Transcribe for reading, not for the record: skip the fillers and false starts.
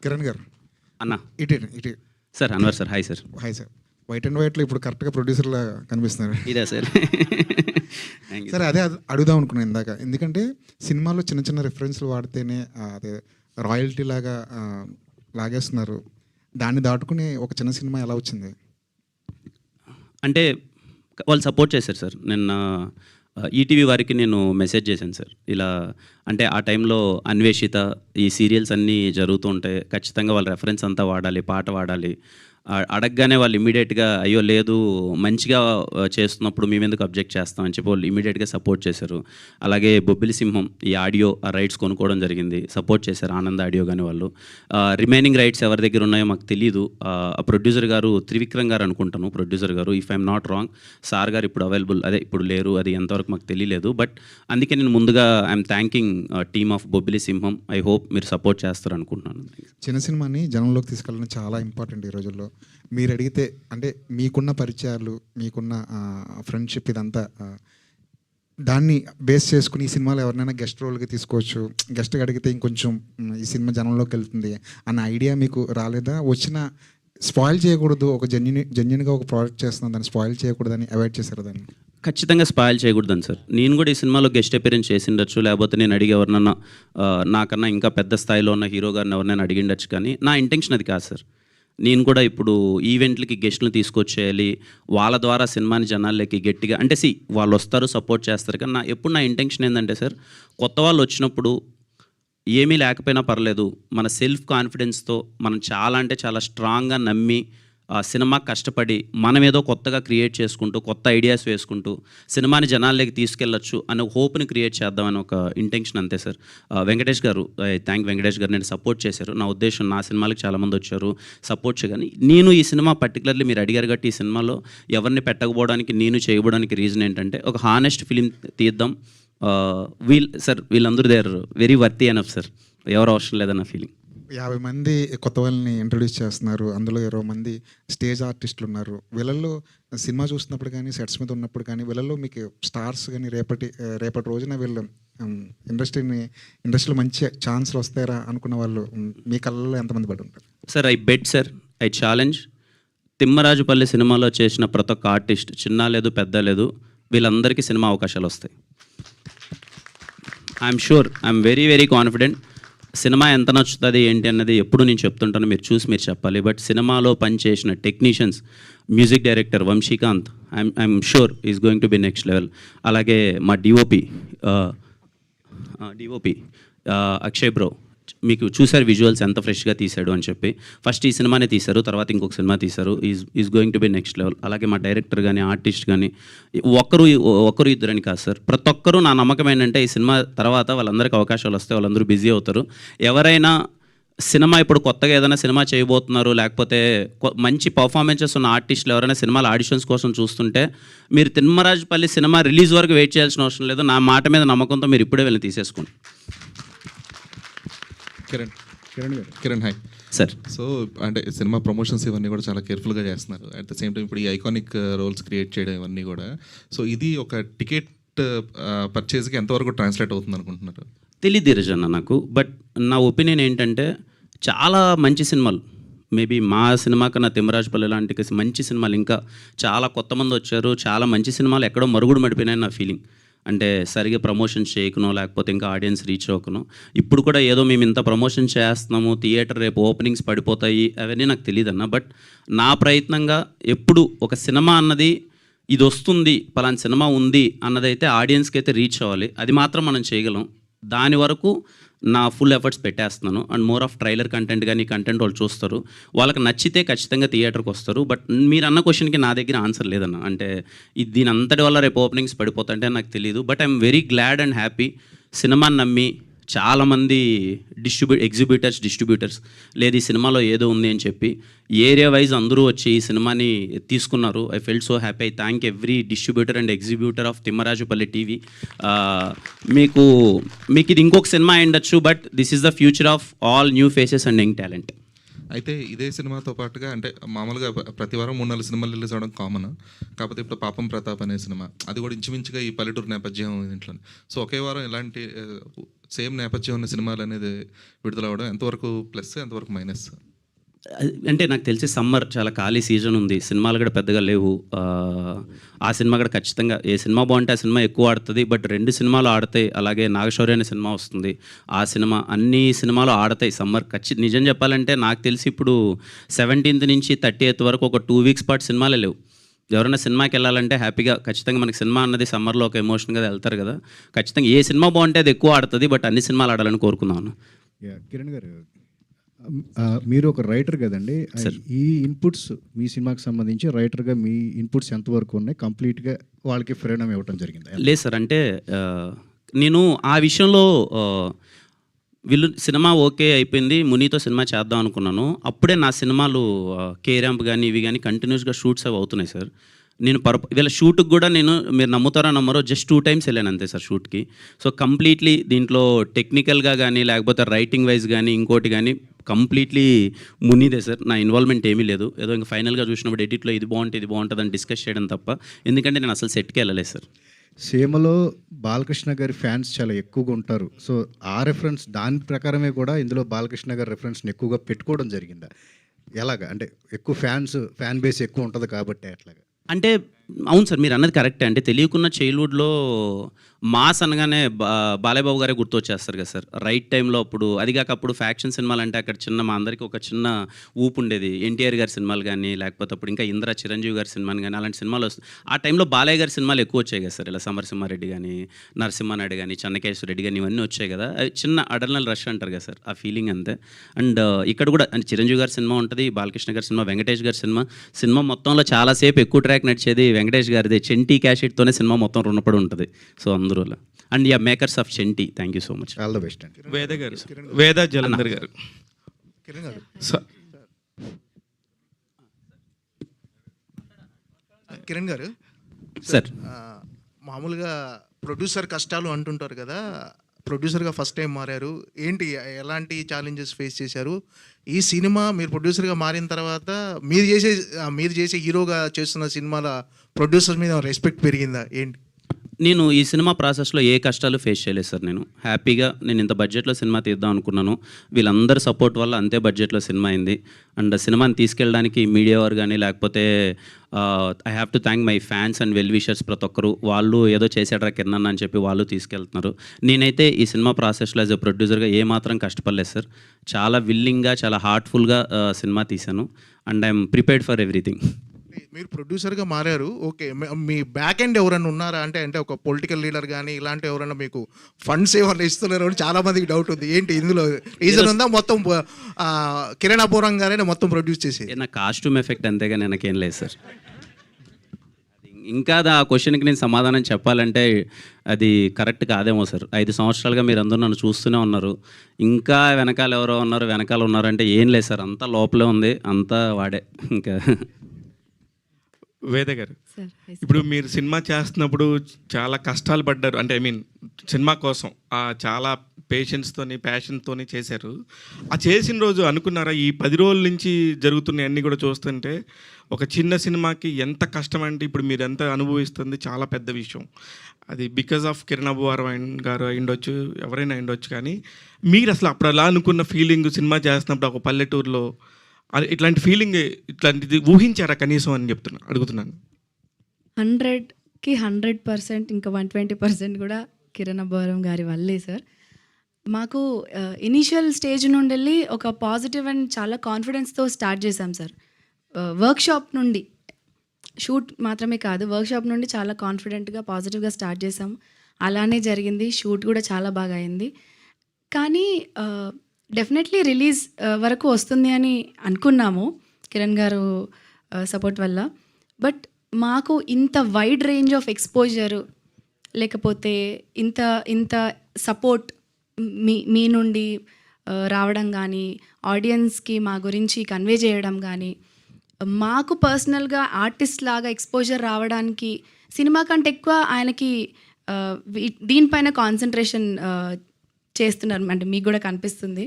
కిరణ్ గారు అన్న ఇటు sir. Anwar sir. Hi sir. Hi sir. White and వైట్లో ఇప్పుడు కరెక్ట్గా ప్రొడ్యూసర్లా కనిపిస్తున్నారు. ఇదే సార్. సరే, అదే అడుగుదాం అనుకున్నాను ఇందాక. ఎందుకంటే సినిమాలో చిన్న చిన్న రిఫరెన్స్లు వాడితేనే అదే రాయల్టీ లాగా లాగేస్తున్నారు. దాన్ని దాటుకుని ఒక చిన్న సినిమా ఎలా వచ్చింది? అంటే వాళ్ళు సపోర్ట్ చేశారు సార్. నిన్న ఈటీవీ వారికి నేను మెసేజ్ చేశాను సార్. ఇలా అంటే ఆ టైంలో అన్వేషిత ఈ సీరియల్స్ అన్నీ జరుగుతూ ఉంటాయి, ఖచ్చితంగా వాళ్ళ రెఫరెన్స్ అంతా వాడాలి, పాట వాడాలి. అడగగానే వాళ్ళు ఇమీడియట్గా అయ్యో లేదు మంచిగా చేస్తున్నప్పుడు మేము ఎందుకు అబ్జెక్ట్ చేస్తాం అని చెప్పి వాళ్ళు ఇమీడియట్గా సపోర్ట్ చేశారు. అలాగే బొబ్బిలి సింహం ఈ ఆడియో రైట్స్ కొనుక్కోవడం జరిగింది, సపోర్ట్ చేశారు ఆనంద్ ఆడియో కానీ వాళ్ళు. రిమైనింగ్ రైట్స్ ఎవరి దగ్గర ఉన్నాయో మాకు తెలియదు. ప్రొడ్యూసర్ గారు త్రివిక్రమ్ గారు అనుకుంటాను, ప్రొడ్యూసర్ గారు, if I'm not wrong. Sir గారు ఇప్పుడు అవైలబుల్, అదే ఇప్పుడు లేరు, అది ఎంతవరకు మాకు తెలియలేదు. బట్ అందుకే నేను ముందుగా I'm thanking team of Bobbili Simham. I hope మీరు సపోర్ట్ చేస్తారు అనుకుంటున్నాను. చిన్న సినిమాని జనంలోకి తీసుకెళ్ళడం చాలా ఇంపార్టెంట్ ఈ రోజుల్లో. మీరు అడిగితే అంటే మీకున్న పరిచయాలు, మీకున్న ఫ్రెండ్షిప్ ఇదంతా దాన్ని బేస్ చేసుకుని ఈ సినిమాలో ఎవరినైనా గెస్ట్ రోల్గా తీసుకోవచ్చు, గెస్ట్గా అడిగితే ఇంకొంచెం ఈ సినిమా జనంలోకి వెళ్తుంది అన్న ఐడియా మీకు రాలేదా? వచ్చిన స్పాయిల్ చేయకూడదు, ఒక జెన్యున్గా ఒక ప్రోడక్ట్ చేస్తున్నాం, దాన్ని స్పాయిల్ చేయకూడదని అవాయిడ్ చేశారు దాన్ని? ఖచ్చితంగా స్పాయిల్ చేయకూడదని సార్. నేను కూడా ఈ సినిమాలో గెస్ట్ అపియరెన్స్ చేసిండొచ్చు, లేకపోతే నేను అడిగి ఎవరినన్నా నాకన్నా ఇంకా పెద్ద స్థాయిలో ఉన్న హీరో గారిని ఎవరినైనా అడిగిండొచ్చు, కానీ నా ఇంటెన్షన్ అది కాదు సార్. నేను కూడా ఇప్పుడు ఈవెంట్లకి గెస్ట్లను తీసుకొచ్చేయాలి, వాళ్ళ ద్వారా సినిమాని జనాల్లోకి గట్టిగా అంటే వాళ్ళు వస్తారు, సపోర్ట్ చేస్తారు. కానీ నా ఇంటెన్షన్ ఏంటంటే సార్, కొత్త వాళ్ళు వచ్చినప్పుడు ఏమీ లేకపోయినా పర్లేదు, మన సెల్ఫ్ కాన్ఫిడెన్స్తో మనం చాలా అంటే చాలా స్ట్రాంగ్గా నమ్మి సినిమా కష్టపడి మనం ఏదో కొత్తగా క్రియేట్ చేసుకుంటూ, కొత్త ఐడియాస్ వేసుకుంటూ సినిమాని జనాల్లోకి తీసుకెళ్ళొచ్చు అనే హోప్ని క్రియేట్ చేద్దామని ఒక ఇంటెన్షన్, అంతే సార్. వెంకటేష్ గారు, వెంకటేష్ గారు నేను సపోర్ట్ చేశారు. నా ఉద్దేశం నా సినిమాలకు చాలామంది వచ్చారు, సపోర్ట్ చేయగాని నేను ఈ సినిమా పర్టికులర్లీ మీరు అడిగారు కాబట్టి ఈ సినిమాలో ఎవరిని పెట్టకపోవడానికి, నేను చేయబోవడానికి రీజన్ ఏంటంటే ఒక హానెస్ట్ ఫిలిం తీద్దాం. వీళ్ళందరూ they are very worthy enough sir, ఎవరు అవసరం లేదన్న ఫీలింగ్. 50 మంది కొత్త వాళ్ళని ఇంట్రొడ్యూస్ చేస్తున్నారు, అందులో 20 మంది స్టేజ్ ఆర్టిస్టులు ఉన్నారు. వీళ్ళల్లో సినిమా చూస్తున్నప్పుడు కానీ, సెట్స్ మీద ఉన్నప్పుడు కానీ, వీళ్ళల్లో మీకు స్టార్స్ కానీ రేపటి రోజున వీళ్ళు ఇండస్ట్రీలో మంచి ఛాన్స్లు వస్తారా అనుకున్న వాళ్ళు మీ కళ్ళలో ఎంతమంది పడి ఉంటారు? Sir I bet sir, I challenge, Thimmarajupalli సినిమాలో చేసిన ప్రతి ఒక్క ఆర్టిస్ట్, చిన్న లేదు పెద్ద లేదు, వీళ్ళందరికీ సినిమా అవకాశాలు వస్తాయి. I'm sure, I'm very very confident. Cinema ఎంత నచ్చుతుంది ఏంటి అన్నది ఎప్పుడు నేను చెప్తుంటాను, మీరు చూసి మీరు చెప్పాలి. బట్ సినిమాలో పనిచేసిన technicians, music director Vamshikanth, I'm sure is going to be next level. అలాగే మా డిఓపి అక్షయ్ బ్రో, మీకు చూసారు విజువల్స్ ఎంత ఫ్రెష్గా తీశాడు అని చెప్పి. ఫస్ట్ ఈ సినిమానే తీశారు, తర్వాత ఇంకొక సినిమా తీశారు. Is going to be next level. అలాగే మా డైరెక్టర్ కానీ, ఆర్టిస్ట్ కానీ, ఒక్కరు ఇద్దరని కాదు సార్, ప్రతి ఒక్కరూ. నా నమ్మకం ఏంటంటే ఈ సినిమా తర్వాత వాళ్ళందరికీ అవకాశాలు వస్తాయి, వాళ్ళందరూ బిజీ అవుతారు. ఎవరైనా సినిమా ఇప్పుడు కొత్తగా ఏదైనా సినిమా చేయబోతున్నారు, లేకపోతే మంచి పర్ఫార్మెన్సెస్ ఉన్న ఆర్టిస్టులు ఎవరైనా సినిమాల ఆడిషన్స్ కోసం చూస్తుంటే, మీరు తిమ్మరాజుపల్లి సినిమా రిలీజ్ వరకు వెయిట్ చేయాల్సిన అవసరం లేదు. నా మాట మీద నమ్మకంతో మీరు ఇప్పుడే వెళ్ళి తీసేసుకోండి. Kiran hi sir. సో అంటే సినిమా ప్రమోషన్స్ ఇవన్నీ కూడా చాలా కేర్ఫుల్గా చేస్తున్నారు. అట్ ద సేమ్ టైం ఇప్పుడు ఈ ఐకానిక్ రోల్స్ క్రియేట్ చేయడం ఇవన్నీ కూడా, సో ఇది ఒక టికెట్ పర్చేజ్కి ఎంతవరకు ట్రాన్స్లేట్ అవుతుంది అనుకుంటున్నారు? తెలియదు ధీరజ్ అన్న నాకు. బట్ నా ఒపీనియన్ ఏంటంటే చాలా మంచి సినిమాలు, మేబీ మా సినిమా కన్నా తిమ్మరాజుపల్లి లాంటి మంచి సినిమాలు ఇంకా చాలా కొత్త మంది వచ్చారు, చాలా మంచి సినిమాలు ఎక్కడో మరుగుడు మడిపోయినాయని నా ఫీలింగ్. అంటే సరిగా ప్రమోషన్ చేయకనో, లేకపోతే ఇంకా ఆడియన్స్ రీచ్ అవ్వకనో. ఇప్పుడు కూడా ఏదో మేము ఇంత ప్రమోషన్ చేస్తున్నాము, థియేటర్ రేపు ఓపెనింగ్స్ పడిపోతాయి, అవన్నీ నాకు తెలియదన్న. బట్ నా ప్రయత్నంగా ఎప్పుడు ఒక సినిమా అన్నది ఇది వస్తుంది, పలానా సినిమా ఉంది అన్నదైతే ఆడియన్స్కి అయితే రీచ్ అవ్వాలి, అది మాత్రం మనం చేయగలం. దాని వరకు నా ఫుల్ ఎఫర్ట్స్ పెట్టేస్తున్నాను. And more of trailer content కానీ కంటెంట్ వాళ్ళు చూస్తారు, వాళ్ళకి నచ్చితే ఖచ్చితంగా థియేటర్కి వస్తారు. బట్ మీరు అన్న క్వశ్చన్కి నా దగ్గర ఆన్సర్ లేదన్న. అంటే దీని అంతటి వల్ల రేపు ఓపెనింగ్స్ పడిపోతుంటే నాకు తెలియదు. But I'm very glad and happy. సినిమాని నమ్మి చాలామంది డిస్ట్రిబ్యూటర్స్ లేదు ఈ సినిమాలో ఏదో ఉంది అని చెప్పి ఏరియా వైజ్ అందరూ వచ్చి ఈ సినిమాని తీసుకున్నారు. I felt so happy. I thank every distributor and exhibitor of Thimmarajupalli TV. మీకు ఇది ఇంకొక సినిమా అయి ఉండొచ్చు, but this is the future of all new faces and young talent. అయితే ఇదే సినిమాతో పాటుగా అంటే మామూలుగా ప్రతి వారం 3-4 సినిమాలు రిలీజ్ అవ్వడం కామన్. కాకపోతే ఇప్పుడు పాపం ప్రతాప్ అనే సినిమా అది కూడా ఇంచుమించుగా ఈ పల్లెటూరు నేపథ్యం ఇంట్లో. సో ఒకే వారం ఇలాంటి సేమ్ నేపథ్యం ఉన్న సినిమాలు అనేది విడుదల అవ్వడం ఎంతవరకు ప్లస్, ఎంతవరకు మైనస్? అంటే నాకు తెలిసి సమ్మర్ చాలా ఖాళీ సీజన్ ఉంది, సినిమాలు కూడా పెద్దగా లేవు. ఆ సినిమా కూడా ఖచ్చితంగా ఏ సినిమా బాగుంటే ఆ సినిమా ఎక్కువ ఆడుతుంది. బట్ 2 సినిమాలు ఆడతాయి. అలాగే నాగశౌర్య అనే సినిమా వస్తుంది, ఆ సినిమా, అన్ని సినిమాలు ఆడతాయి సమ్మర్ నిజం చెప్పాలంటే నాకు తెలిసి ఇప్పుడు 17th నుంచి 30th వరకు ఒక 2 weeks పాటు సినిమాలే లేవు. ఎవరైనా సినిమాకి వెళ్ళాలంటే హ్యాపీగా ఖచ్చితంగా మనకి సినిమా అన్నది సమ్మర్లో ఒక ఎమోషన్గా వెళ్తారు కదా, ఖచ్చితంగా ఏ సినిమా బాగుంటే అది ఎక్కువ ఆడుతుంది. బట్ అన్ని సినిమాలు ఆడాలని కోరుకున్నాను. కిరణ్ గారు, మీరు ఒక రైటర్ కదండి, ఈ ఇన్పుట్స్ మీ సినిమాకి సంబంధించి రైటర్గా మీ ఇన్పుట్స్ ఎంతవరకు ఉన్నాయి? కంప్లీట్గా వాళ్ళకి ఫ్రీడమ్ ఇవ్వడం జరిగింది? లేదు సార్, అంటే నేను ఆ విషయంలో వీళ్ళు సినిమా ఓకే అయిపోయింది, మునితో సినిమా చేద్దాం అనుకున్నాను. అప్పుడే నా సినిమాలు కేరాంప్ కానీ ఇవి కానీ కంటిన్యూస్గా షూట్స్ అవి అవుతున్నాయి సార్. నేను వీళ్ళ షూట్కి కూడా నేను, మీరు నమ్ముతారా నమ్మరో, జస్ట్ 2 times వెళ్ళాను అంతే సార్ షూట్కి. సో కంప్లీట్లీ దీంట్లో టెక్నికల్గా కానీ లేకపోతే రైటింగ్ వైజ్ కానీ ఇంకోటి కానీ కంప్లీట్లీ మునిదే సార్. నా ఇన్వాల్వ్మెంట్ ఏమీ లేదు. ఏదో ఇంకా ఫైనల్గా చూసినప్పుడు ఎడిట్లో ఇది బాగుంటుంది అని డిస్కస్ చేయడం తప్ప, ఎందుకంటే నేను అసలు సెట్కి వెళ్ళలేదు సార్. సీమలో బాలకృష్ణ గారి ఫ్యాన్స్ చాలా ఎక్కువగా ఉంటారు. సో ఆ రెఫరెన్స్ దాని ప్రకారమే కూడా ఇందులో బాలకృష్ణ గారి రెఫరెన్స్ని ఎక్కువగా పెట్టుకోవడం జరిగిందా? ఎలాగా అంటే ఎక్కువ ఫ్యాన్ బేస్ ఎక్కువ ఉంటుంది కాబట్టి అట్లాగా? అంటే అవును సార్, మీరు అన్నది కరెక్టే. అంటే తెలియకున్న చైల్డ్హుడ్లో మాస్ అనగానే బాలయ్య బాబు గారే గుర్తొచ్చేస్తారు కదా సార్. రైట్ టైంలో అప్పుడు, అది కాక అప్పుడు ఫ్యాక్షన్ సినిమాలు అంటే అక్కడ చిన్న మా అందరికీ ఒక చిన్న ఊపు ఉండేది. ఎన్టీఆర్ గారి సినిమాలు కానీ లేకపోతే అప్పుడు ఇంకా ఇంద్ర చిరంజీవి గారి సినిమాలు కానీ అలాంటి సినిమాలు వస్తుంది. ఆ టైంలో బాలయ్య గారి సినిమాలు ఎక్కువ వచ్చాయి కదా సార్. ఇలా సమరసింహారెడ్డి కానీ నరసింహానాయుడు కానీ చెన్నకేశ్వర రెడ్డి కానీ ఇవన్నీ వచ్చాయి కదా. అవి చిన్న అడర్నల్ రష్ అంటారు కదా సార్, ఆ ఫీలింగ్ అంతే. అండ్ ఇక్కడ కూడా అంటే చిరంజీవి గారి సినిమా ఉంటుంది, బాలకృష్ణ గారి సినిమా, వెంకటేష్ గారి సినిమా మొత్తంలో చాలాసేపు ఎక్కువ ట్రాక్ నడిచేది వెంకటేష్ గారిది. చెంటి క్యాషెట్తోనే సినిమా మొత్తం రుణపడి ఉంటుంది. సో అందులో and makers of Chenti, thank you so much. All the best అండి. వేద గారు, వేద జలంధర్ గారు. కిరణ్ గారు సార్, మామూలుగా ప్రొడ్యూసర్ కష్టాలు అంటుంటారు కదా, ప్రొడ్యూసర్గా ఫస్ట్ టైం మారారు, ఏంటి ఎలాంటి ఛాలెంజెస్ ఫేస్ చేశారు? ఈ సినిమా మీరు ప్రొడ్యూసర్గా మారిన తర్వాత మీరు చేసే హీరోగా చేస్తున్న సినిమాల ప్రొడ్యూసర్ మీద రెస్పెక్ట్ పెరిగిందా ఏంటి? నేను ఈ సినిమా ప్రాసెస్లో ఏ కష్టాలు ఫేస్ చేయలేదు సార్. నేను ఇంత బడ్జెట్లో సినిమా తీద్దాం అనుకున్నాను, వీళ్ళందరి సపోర్ట్ వల్ల అంతే బడ్జెట్లో సినిమా అయింది. అండ్ సినిమాని తీసుకెళ్ళడానికి మీడియా వారు కానీ లేకపోతే I have to thank my fans and well wishers, ప్రతి ఒక్కరు వాళ్ళు ఏదో చేసాడరా కిరణ్ అని చెప్పి వాళ్ళు తీసుకెళ్తున్నారు. నేనైతే ఈ సినిమా ప్రాసెస్లో యాజ్ ఎ ప్రొడ్యూసర్గా ఏమాత్రం కష్టపడలేదు సార్. చాలా విల్లింగ్గా, చాలా హార్ట్ఫుల్గా సినిమా తీశాను. And I'm prepared for everything. మీరు ప్రొడ్యూసర్గా మారారు, ఓకే, మీ బ్యాక్ ఎండ్ ఎవరైనా ఉన్నారా? అంటే ఒక పొలిటికల్ లీడర్ కానీ ఇలాంటి ఎవరైనా మీకు ఫండ్స్ ఏమైనా ఇస్తున్నారు అని చాలామందికి డౌట్ ఉంది. ఏంటి ఇందులో రీజన్ ఉందా? మొత్తం కిరణ్ అపూర్వం గారే మొత్తం ప్రొడ్యూస్ చేసేది? నా కాస్ట్యూమ్ ఎఫెక్ట్ అంతేగా, నాకేం లేదు సార్. ఇంకా ఆ క్వశ్చన్కి నేను సమాధానం చెప్పాలంటే అది కరెక్ట్ కాదేమో సార్. 5 సంవత్సరాలుగా మీరు అందరూ నన్ను చూస్తూనే ఉన్నారు. ఇంకా వెనకాల ఎవరో ఉన్నారు, వెనకాల ఉన్నారంటే ఏం లేదు సార్, అంతా లోపలే ఉంది, అంతా వాడే. ఇంకా వేద గారు, ఇప్పుడు మీరు సినిమా చేస్తున్నప్పుడు చాలా కష్టాలు పడ్డారు. అంటే సినిమా కోసం చాలా పేషెన్స్తోని ప్యాషన్తోని చేశారు. ఆ చేసిన రోజు అనుకున్నారా ఈ 10 రోజుల నుంచి జరుగుతున్న అన్నీ కూడా చూస్తుంటే ఒక చిన్న సినిమాకి ఎంత కష్టం అంటే ఇప్పుడు మీరు ఎంత అనుభవిస్తుంది చాలా పెద్ద విషయం. అది బికాజ్ ఆఫ్ కిరణ్ అపూర్వం గారు అయిండొచ్చు, ఎవరైనా అయిండొచ్చు. కానీ మీరు అసలు అప్పుడు అలా అనుకున్న ఫీలింగ్ సినిమా చేస్తున్నప్పుడు ఒక పల్లెటూరులో ఇట్లాంటి ఫీలింగ్, ఇట్లాంటిది ఊహించారా కనీసం అని అడుగుతున్నాను. 100కి 100%, ఇంకా 120% కూడా కిరణ్ అబ్బవరం గారి వల్లే సార్. మాకు ఇనీషియల్ స్టేజ్ నుండి వెళ్ళి ఒక పాజిటివ్ అండ్ చాలా కాన్ఫిడెన్స్తో స్టార్ట్ చేశాం సార్. వర్క్షాప్ నుండి, షూట్ మాత్రమే కాదు, వర్క్షాప్ నుండి చాలా కాన్ఫిడెంట్గా పాజిటివ్గా స్టార్ట్ చేసాం. అలానే జరిగింది. షూట్ కూడా చాలా బాగా అయింది. కానీ డెఫినెట్లీ రిలీజ్ వరకు వస్తుంది అని అనుకున్నాము కిరణ్ గారు సపోర్ట్ వల్ల. బట్ మాకు ఇంత వైడ్ రేంజ్ ఆఫ్ ఎక్స్పోజరు, లేకపోతే ఇంత సపోర్ట్ మీ నుండి రావడం కానీ, ఆడియన్స్కి మా గురించి కన్వే చేయడం కానీ, మాకు పర్సనల్గా ఆర్టిస్ట్ లాగా ఎక్స్పోజర్ రావడానికి సినిమా కంటే ఎక్కువ ఆయనకి దీనిపైన కాన్సన్ట్రేషన్ చేస్తున్నారు అంటే మీకు కూడా కనిపిస్తుంది.